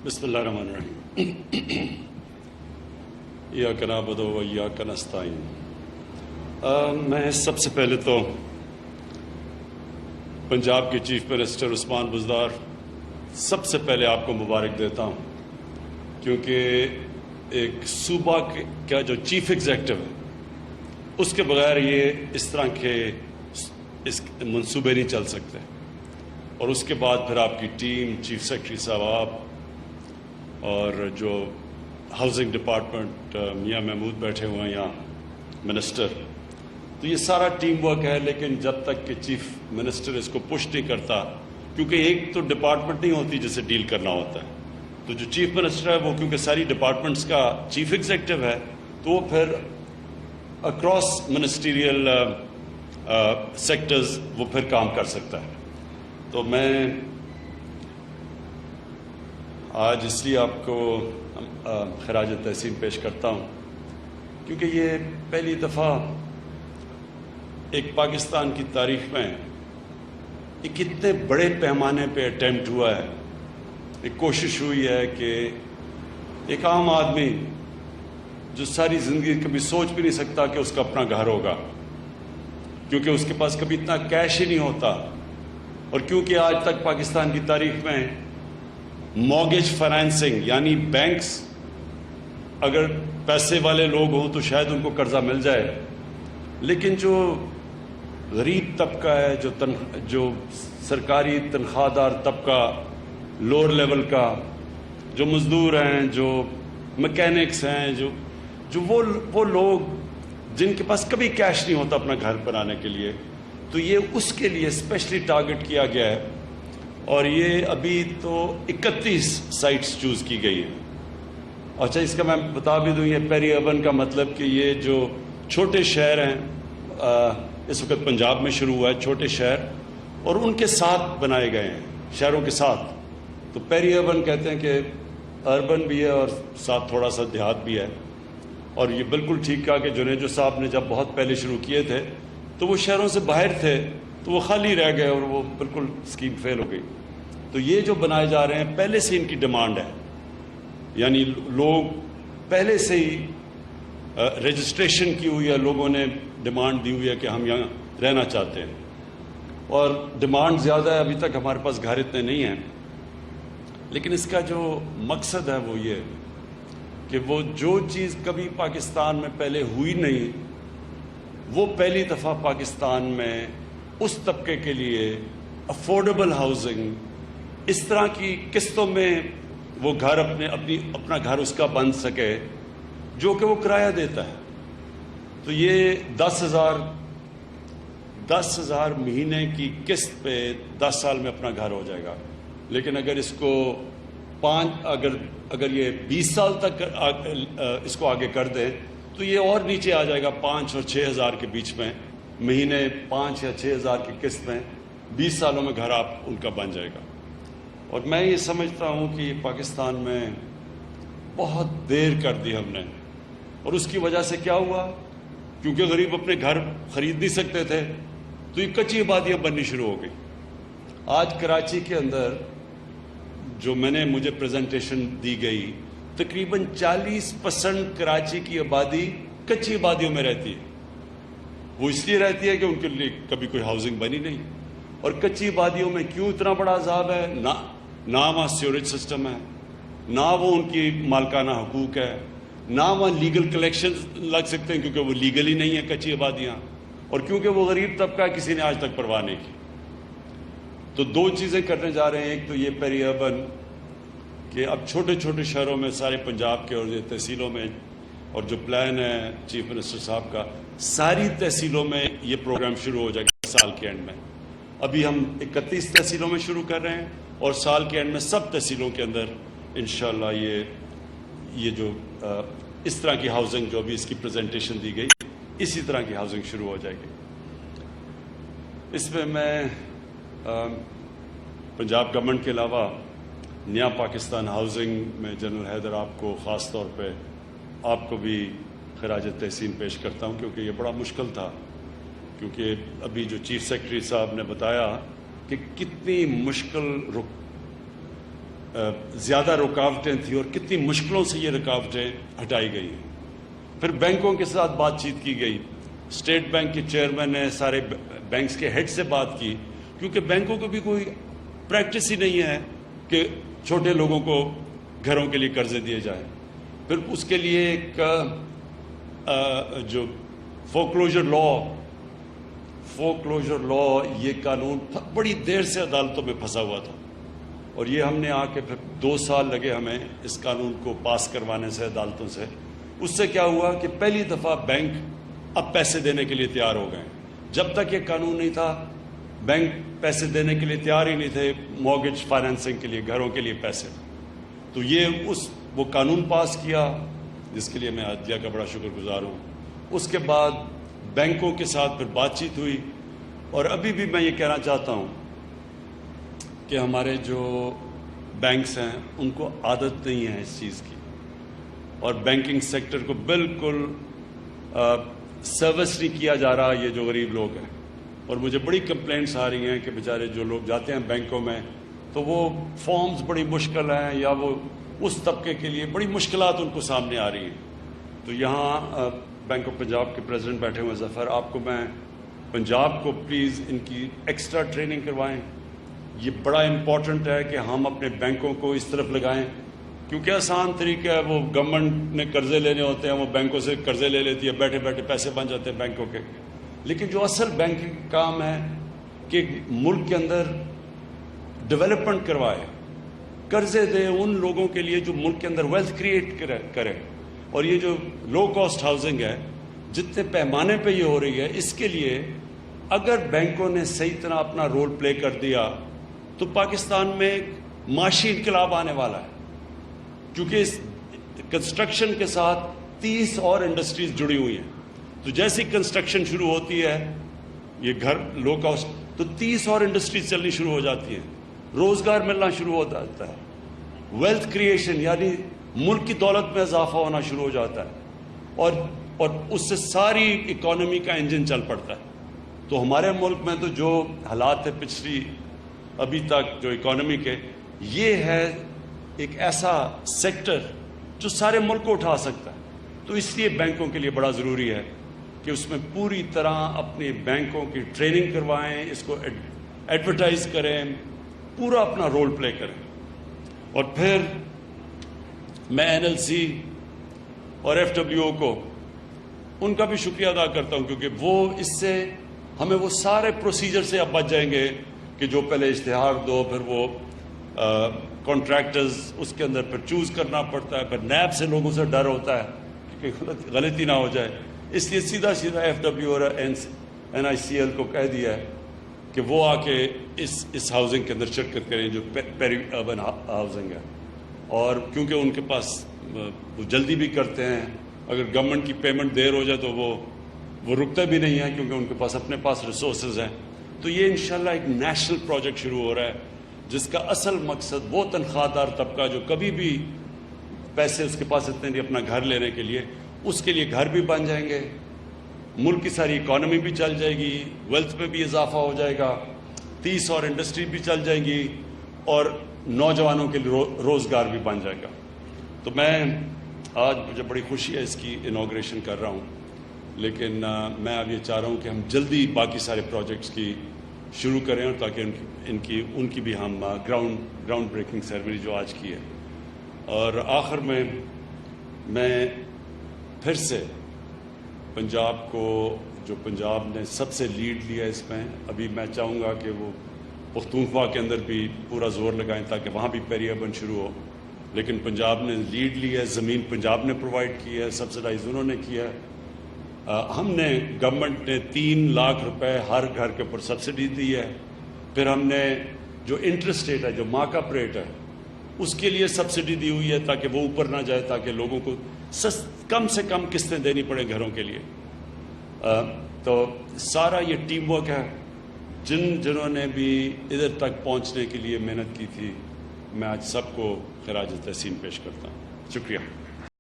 بسم اللہ الرحمن الرحیم ایاک نعبد و ایاک نستعین۔ میں سب سے پہلے تو پنجاب کے چیف منسٹر عثمان بزدار سب سے پہلے آپ کو مبارک دیتا ہوں، کیونکہ ایک صوبہ کا جو چیف ایگزیکٹو ہے اس کے بغیر یہ اس طرح کے منصوبے نہیں چل سکتے، اور اس کے بعد پھر آپ کی ٹیم، چیف سیکرٹری صاحب آپ، اور جو ہاؤسنگ ڈپارٹمنٹ میاں محمود بیٹھے ہوئے ہیں یہاں منسٹر، تو یہ سارا ٹیم ورک ہے۔ لیکن جب تک کہ چیف منسٹر اس کو پش نہیں کرتا، کیونکہ ایک تو ڈپارٹمنٹ نہیں ہوتی جسے ڈیل کرنا ہوتا ہے، تو جو چیف منسٹر ہے وہ کیونکہ ساری ڈپارٹمنٹس کا چیف ایگزیکٹو ہے، تو وہ پھر اکراس منسٹیریل سیکٹرز وہ پھر کام کر سکتا ہے۔ تو میں آج اس لیے آپ کو خراج تحسین پیش کرتا ہوں، کیونکہ یہ پہلی دفعہ ایک پاکستان کی تاریخ میں ایک اتنے بڑے پیمانے پہ اٹیمپٹ ہوا ہے، ایک کوشش ہوئی ہے کہ ایک عام آدمی جو ساری زندگی کبھی سوچ بھی نہیں سکتا کہ اس کا اپنا گھر ہوگا، کیونکہ اس کے پاس کبھی اتنا کیش ہی نہیں ہوتا، اور کیونکہ آج تک پاکستان کی تاریخ میں مارگیج فائنینسنگ یعنی بینکس اگر پیسے والے لوگ ہوں تو شاید ان کو قرضہ مل جائے، لیکن جو غریب طبقہ ہے، جو سرکاری تنخواہ دار طبقہ، لوور لیول کا، جو مزدور ہیں، جو میکینکس ہیں، جو وہ لوگ جن کے پاس کبھی کیش نہیں ہوتا اپنا گھر بنانے کے لیے، تو یہ اس کے لیے اسپیشلی ٹارگٹ کیا گیا ہے، اور یہ ابھی تو 31 سائٹس چوز کی گئی ہیں۔ اچھا، اس کا میں بتا بھی دوں، یہ پیری اربن کا مطلب کہ یہ جو چھوٹے شہر ہیں، اس وقت پنجاب میں شروع ہوا ہے چھوٹے شہر، اور ان کے ساتھ بنائے گئے ہیں، شہروں کے ساتھ، تو پیری اربن کہتے ہیں کہ اربن بھی ہے اور ساتھ تھوڑا سا دیہات بھی ہے۔ اور یہ بالکل ٹھیک کہا کہ جنیجو صاحب نے جب بہت پہلے شروع کیے تھے تو وہ شہروں سے باہر تھے، تو وہ خالی رہ گئے اور وہ بالکل اسکیم فیل ہو گئی۔ تو یہ جو بنائے جا رہے ہیں پہلے سے ان کی ڈیمانڈ ہے، یعنی لوگ پہلے سے ہی رجسٹریشن کی ہوئی ہے، لوگوں نے ڈیمانڈ دی ہوئی ہے کہ ہم یہاں رہنا چاہتے ہیں، اور ڈیمانڈ زیادہ ہے، ابھی تک ہمارے پاس گھر اتنے نہیں ہیں، لیکن اس کا جو مقصد ہے وہ یہ کہ وہ جو چیز کبھی پاکستان میں پہلے ہوئی نہیں، وہ پہلی دفعہ پاکستان میں اس طبقے کے لیے افورڈیبل ہاؤسنگ، اس طرح کی قسطوں میں وہ گھر اپنا گھر اس کا بن سکے جو کہ وہ کرایہ دیتا ہے۔ تو یہ 10,000 مہینے کی قسط پہ 10 سال میں اپنا گھر ہو جائے گا، لیکن اگر اس کو اگر یہ 20 سال تک اس کو آگے کر دیں تو یہ اور نیچے آ جائے گا، 5 اور 6,000 کے بیچ میں مہینے، 5 یا 6,000 کی قسط میں 20 سالوں میں گھر آپ ان کا بن جائے گا۔ اور میں یہ سمجھتا ہوں کہ پاکستان میں بہت دیر کر دی ہم نے، اور اس کی وجہ سے کیا ہوا، کیونکہ غریب اپنے گھر خرید نہیں سکتے تھے تو یہ کچی آبادیاں بننی شروع ہو گئی۔ آج کراچی کے اندر جو مجھے پریزنٹیشن دی گئی، تقریباً 40% کراچی کی آبادی کچی آبادیوں میں رہتی ہے۔ وہ اس لیے رہتی ہے کہ ان کے لیے کبھی کوئی ہاؤسنگ بنی نہیں، اور کچی آبادیوں میں کیوں اتنا بڑا عذاب ہے، نہ وہاں سیوریج سسٹم ہے، نہ وہ ان کی مالکانہ حقوق ہے، نہ وہاں لیگل کلیکشن لگ سکتے ہیں کیونکہ وہ لیگل ہی نہیں ہے کچی آبادیاں، اور کیونکہ وہ غریب طبقہ کسی نے آج تک پرواہ نہیں کی۔ تو 2 چیزیں کرنے جا رہے ہیں، ایک تو یہ پیری اربن کہ اب چھوٹے چھوٹے شہروں میں سارے پنجاب کے اور یہ تحصیلوں میں، اور جو پلان ہے چیف منسٹر صاحب کا، ساری تحصیلوں میں یہ پروگرام شروع ہو جائے گا سال کے اینڈ میں۔ ابھی ہم 31 تحصیلوں میں شروع کر رہے ہیں، اور سال کے اینڈ میں سب تحصیلوں کے اندر انشاءاللہ یہ جو اس طرح کی ہاؤسنگ جو ابھی اس کی پریزنٹیشن دی گئی، اسی طرح کی ہاؤسنگ شروع ہو جائے گی۔ اس میں پنجاب گورنمنٹ کے علاوہ نیا پاکستان ہاؤسنگ میں جنرل حیدر آپ کو خاص طور پہ آپ کو بھی خراج تحسین پیش کرتا ہوں، کیونکہ یہ بڑا مشکل تھا، کیونکہ ابھی جو چیف سیکرٹری صاحب نے بتایا کہ کتنی مشکل زیادہ رکاوٹیں تھیں اور کتنی مشکلوں سے یہ رکاوٹیں ہٹائی گئی ہیں. پھر بینکوں کے ساتھ بات چیت کی گئی. اسٹیٹ بینک کے چیئرمین نے سارے بینکس کے ہیڈ سے بات کی, کیونکہ بینکوں کو بھی کوئی پریکٹس ہی نہیں ہے کہ چھوٹے لوگوں کو گھروں کے لیے قرضے دیے جائیں. پھر اس کے لیے ایک جو فورکلوجر لا یہ قانون بڑی دیر سے عدالتوں میں پھنسا ہوا تھا, اور یہ ہم نے آ کے پھر 2 سال لگے ہمیں اس قانون کو پاس کروانے سے عدالتوں سے. اس سے کیا ہوا کہ پہلی دفعہ بینک اب پیسے دینے کے لیے تیار ہو گئے. جب تک یہ قانون نہیں تھا بینک پیسے دینے کے لیے تیار ہی نہیں تھے, مارگیج فائنینسنگ کے لیے, گھروں کے لیے پیسے. تو یہ وہ قانون پاس کیا جس کے لیے میں عدلیہ کا بڑا شکر گزار ہوں. اس کے بعد بینکوں کے ساتھ پھر بات چیت ہوئی, اور ابھی بھی میں یہ کہنا چاہتا ہوں کہ ہمارے جو بینکس ہیں ان کو عادت نہیں ہے اس چیز کی, اور بینکنگ سیکٹر کو بالکل سروس نہیں کیا جا رہا یہ جو غریب لوگ ہیں. اور مجھے بڑی کمپلینٹس آ رہی ہیں کہ بیچارے جو لوگ جاتے ہیں بینکوں میں تو وہ فارمز بڑی مشکل ہیں, یا وہ اس طبقے کے لیے بڑی مشکلات ان کو سامنے آ رہی ہیں. تو یہاں بینک آف پنجاب کے پریزیڈنٹ بیٹھے ہوئے ظفر, آپ کو میں پنجاب کو پلیز ان کی ایکسٹرا ٹریننگ کروائیں. یہ بڑا امپورٹنٹ ہے کہ ہم اپنے بینکوں کو اس طرف لگائیں, کیونکہ آسان طریقہ ہے, وہ گورنمنٹ نے قرضے لینے ہوتے ہیں, وہ بینکوں سے قرضے لے لیتی ہے, بیٹھے بیٹھے پیسے بن جاتے ہیں بینکوں کے. لیکن جو اصل بینکنگ کا کام ہے کہ ملک کے اندر ڈیولپمنٹ کروائے, قرضے دے ان لوگوں کے لیے جو ملک کے اندر ویلتھ کریٹ کرے. اور یہ جو لو کاسٹ ہاؤسنگ ہے جتنے پیمانے پہ یہ ہو رہی ہے, اس کے لیے اگر بینکوں نے صحیح طرح اپنا رول پلے کر دیا تو پاکستان میں ایک معاشی انقلاب آنے والا ہے. کیونکہ اس کنسٹرکشن کے ساتھ 30 اور انڈسٹریز جڑی ہوئی ہیں. تو جیسی کنسٹرکشن شروع ہوتی ہے یہ گھر لو کاسٹ, تو 30 اور انڈسٹریز چلنی شروع ہو جاتی ہیں, روزگار ملنا شروع ہو جاتا ہے, ویلتھ کریشن یعنی ملک کی دولت میں اضافہ ہونا شروع ہو جاتا ہے, اور اس سے ساری اکانومی کا انجن چل پڑتا ہے. تو ہمارے ملک میں تو جو حالات ہے پچھلی ابھی تک جو اکانومی کے, یہ ہے ایک ایسا سیکٹر جو سارے ملک کو اٹھا سکتا ہے. تو اس لیے بینکوں کے لیے بڑا ضروری ہے کہ اس میں پوری طرح اپنے بینکوں کی ٹریننگ کروائیں, اس کو ایڈورٹائز کریں, پورا اپنا رول پلے کریں. اور پھر میں NLC اور FWO کو ان کا بھی شکریہ ادا کرتا ہوں, کیونکہ وہ اس سے ہمیں وہ سارے پروسیجر سے اب بچ جائیں گے کہ جو پہلے اشتہار دو, پھر وہ کانٹریکٹرز اس کے اندر پھر چوز کرنا پڑتا ہے, پھر نیب سے لوگوں سے ڈر ہوتا ہے کہ غلطی نہ ہو جائے. اس لیے سیدھا FWO اور NICL کو کہہ دیا ہے کہ وہ آ کے اس ہاؤسنگ کے اندر شرکت کریں جو پیری اربن ہاؤسنگ ہے. اور کیونکہ ان کے پاس وہ جلدی بھی کرتے ہیں, اگر گورنمنٹ کی پیمنٹ دیر ہو جائے تو وہ رکتے بھی نہیں ہیں, کیونکہ ان کے پاس اپنے پاس ریسورسز ہیں. تو یہ انشاءاللہ ایک نیشنل پروجیکٹ شروع ہو رہا ہے جس کا اصل مقصد وہ تنخواہ دار طبقہ جو کبھی بھی پیسے اس کے پاس اتنے نہیں اپنا گھر لینے کے لیے, اس کے لیے گھر بھی بن جائیں گے, ملک کی ساری اکانومی بھی چل جائے گی, ویلتھ میں بھی اضافہ ہو جائے گا, 30 اور انڈسٹری بھی چل جائیں گی, اور نوجوانوں کے لیے روزگار بھی بن جائے گا. تو میں آج مجھے بڑی خوشی ہے اس کی انوگریشن کر رہا ہوں, لیکن میں اب یہ چاہ رہا ہوں کہ ہم جلدی باقی سارے پروجیکٹس کی شروع کریں, اور تاکہ ان کی بھی ہم گراؤنڈ بریکنگ سیرمنی جو آج کی ہے. اور آخر میں پھر سے پنجاب کو, جو پنجاب نے سب سے لیڈ لیا اس میں, ابھی میں چاہوں گا کہ وہ پختونخوا کے اندر بھی پورا زور لگائیں تاکہ وہاں بھی پیری اربن شروع ہو. لیکن پنجاب نے لیڈ لی ہے, زمین پنجاب نے پرووائڈ کی ہے, سبسڈائز انہوں نے کیا ہے. ہم نے گورنمنٹ نے 3 لاکھ روپے ہر گھر کے اوپر سبسڈی دی ہے. پھر ہم نے جو انٹرسٹ ریٹ ہے, جو مارک اپ ریٹ ہے, اس کے لیے سبسڈی دی ہوئی ہے تاکہ وہ اوپر نہ جائے, تاکہ لوگوں کو کم سے کم قسطیں دینی پڑیں گھروں کے لیے. تو سارا یہ ٹیم ورک ہے. جنہوں نے بھی ادھر تک پہنچنے کے لیے محنت کی تھی, میں آج سب کو خراج تحسین پیش کرتا ہوں. شکریہ.